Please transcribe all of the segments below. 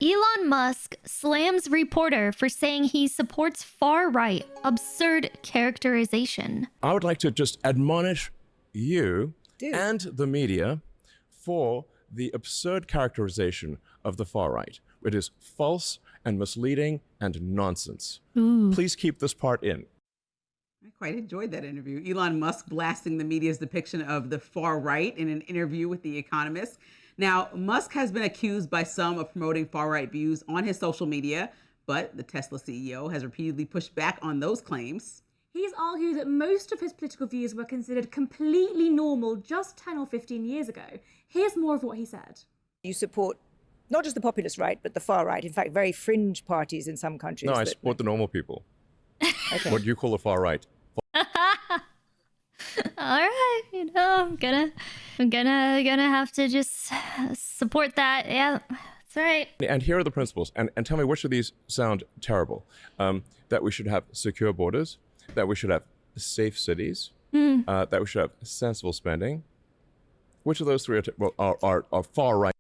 Elon Musk slams reporter for saying he supports far-right absurd characterization. I would like to just admonish you and the media for the absurd characterization of the far right. It is false and misleading and nonsense. Please keep this part in. I quite enjoyed that interview. Elon Musk blasting the media's depiction of the far right in an interview with The Economist. Now, Musk has been accused by some of promoting far-right views on his social media, but the Tesla CEO has repeatedly pushed back on those claims. He's argued that most of his political views were considered completely normal just 10 or 15 years ago. Here's more of what he said. You support not just the populist right, but the far right, in fact, very fringe parties in some countries. No, I support the normal people. Okay. What do you call the far right? All right, you know, I'm gonna have to just support that. Yeah, that's right. And here are the principles. And tell me which of these sound terrible. That we should have secure borders, that we should have safe cities, that we should have sensible spending. Which of those three are far right?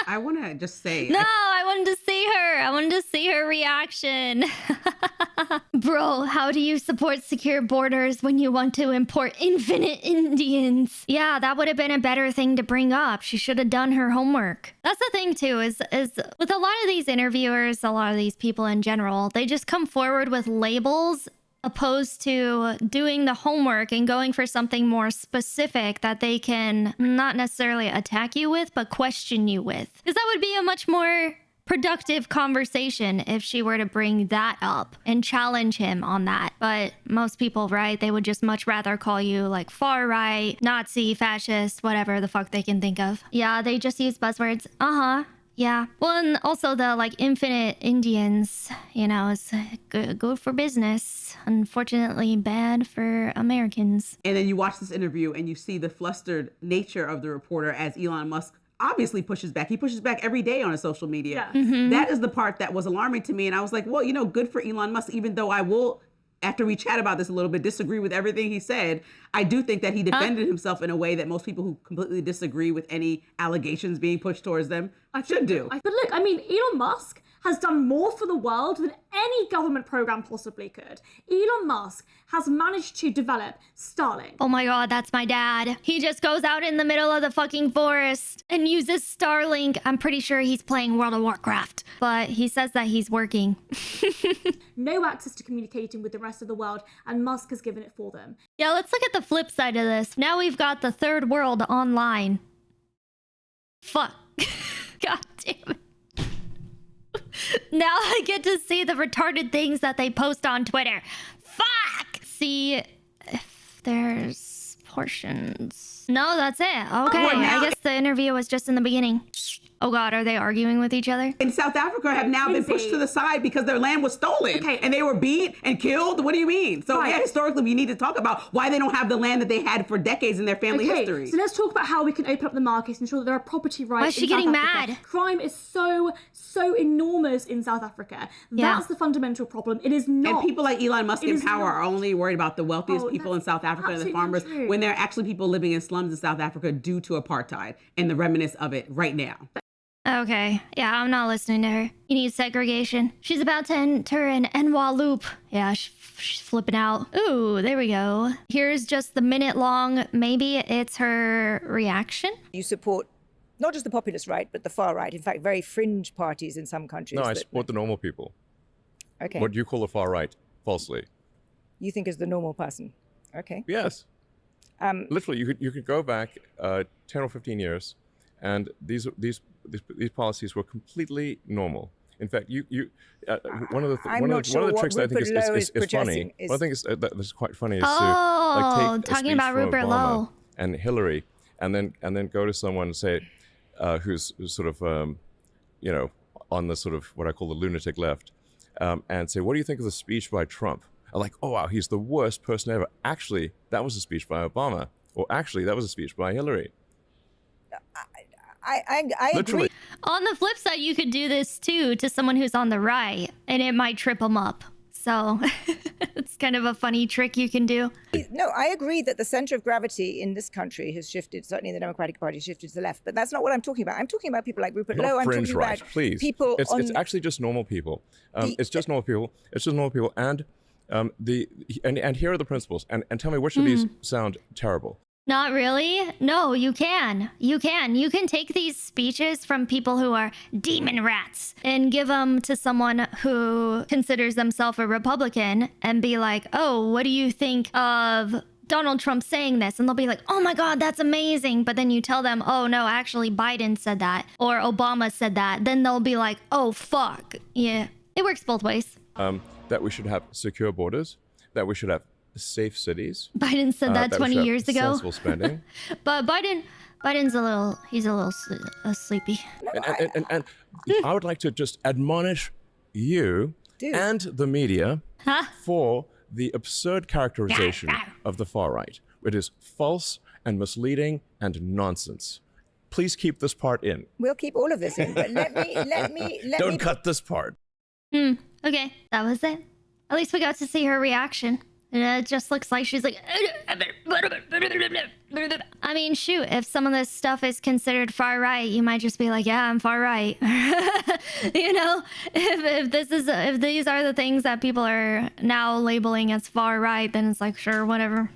I want to just say... No, I wanted to see her. I wanted to see her reaction. Bro, how do you support secure borders when you want to import infinite Indians? Yeah, that would have been a better thing to bring up. She should have done her homework. That's the thing, too, is with a lot of these interviewers, a lot of these people in general, they just come forward with labels opposed to doing the homework and going for something more specific that they can not necessarily attack you with, but question you with. Because that would be a much more productive conversation if she were to bring that up and challenge him on that. But most people, right, they would just much rather call you like far right, Nazi, fascist, whatever the fuck they can think of. Yeah, they just use buzzwords. Yeah. Well, and also the like infinite Indians, you know, is good for business. Unfortunately, bad for Americans. And then you watch this interview and you see the flustered nature of the reporter as Elon Musk obviously pushes back. He pushes back every day on his social media. Yeah. That is the part that was alarming to me. And I was like, well, you know, good for Elon Musk, even though I will, after we chat about this a little bit, disagree with everything he said. I do think that he defended himself in a way that most people who completely disagree with any allegations being pushed towards them should do. But look, I mean, Elon Musk has done more for the world than any government program possibly could. Elon Musk has managed to develop Starlink. Oh my god, that's my dad. He just goes out in the middle of the fucking forest and uses Starlink. I'm pretty sure he's playing World of Warcraft, but he says that he's working. No access to communicating with the rest of the world, and Musk has given it for them. Yeah, let's look at the flip side of this. Now we've got the third world online. Fuck. God damn it. Now I get to see the retarded things that they post on Twitter. Fuck! See if there's portions. No, that's it. Okay, I guess the interview was just in the beginning. Oh god, are they arguing with each other? In South Africa have now been pushed to the side because their land was stolen. And they were beat and killed. What do you mean? So yeah, historically, we need to talk about why they don't have the land that they had for decades in their family history. So let's talk about how we can open up the markets and ensure that there are property rights. Why is she getting mad? Crime is so enormous in South Africa. That's the fundamental problem. It is not. And people like Elon Musk in power are only worried about the wealthiest people in South Africa and the farmers, when there are actually people living in slums in South Africa due to apartheid and the remnants of it right now. Okay, yeah, I'm not listening to her. You need segregation. She's about to enter an Enwa loop. Yeah, she's flipping out. Ooh, there we go. Here's just the minute-long, maybe it's her reaction. You support not just the populist right, but the far right, in fact, very fringe parties in some countries. No, I support the normal people. Okay. What do you call the far right? Falsely. You think is the normal person. Okay. Yes. Literally, you could go back 10 or 15 years, and these policies were completely normal. In fact, one of the tricks that I think is funny. One of the things that's quite funny is to like take talking about Rupert Lowe and Hillary, and then go to someone and say, who's sort of you know, on the sort of what I call the lunatic left, and say, what do you think of the speech by Trump? I'm like, oh wow, he's the worst person ever. Actually, that was a speech by Obama, or actually, that was a speech by Hillary. I agree. On the flip side, you could do this too to someone who's on the right, and it might trip them up. So it's kind of a funny trick you can do. No, I agree that the center of gravity in this country has shifted, certainly in the Democratic Party, shifted to the left. But that's not what I'm talking about. I'm talking about people like Rupert Not Lowe. I'm fringe talking right, about please. people It's actually just normal people. It's just normal people. It's just normal people. And and here are the principles. And tell me which of these sound terrible. Not really. No, you can. You can. You can take these speeches from people who are demon rats and give them to someone who considers themselves a Republican and be like, oh, what do you think of Donald Trump saying this? And they'll be like, oh my God, that's amazing. But then you tell them, oh no, actually Biden said that or Obama said that. Then they'll be like, oh fuck. Yeah, it works both ways. That we should have secure borders, that we should have safe cities. Biden said that 20 years ago. Sensible spending. But Biden's he's a little sleepy. And I would like to just admonish you and the media for the absurd characterization of the far right. It is false and misleading and nonsense. Please keep this part in. We'll keep all of this in, but let me Don't cut this part. Okay, that was it. At least we got to see her reaction. And it just looks like she's like... I mean, shoot, if some of this stuff is considered far right, you might just be like, yeah, I'm far right. You know, if these are the things that people are now labeling as far right, then it's like, sure, whatever.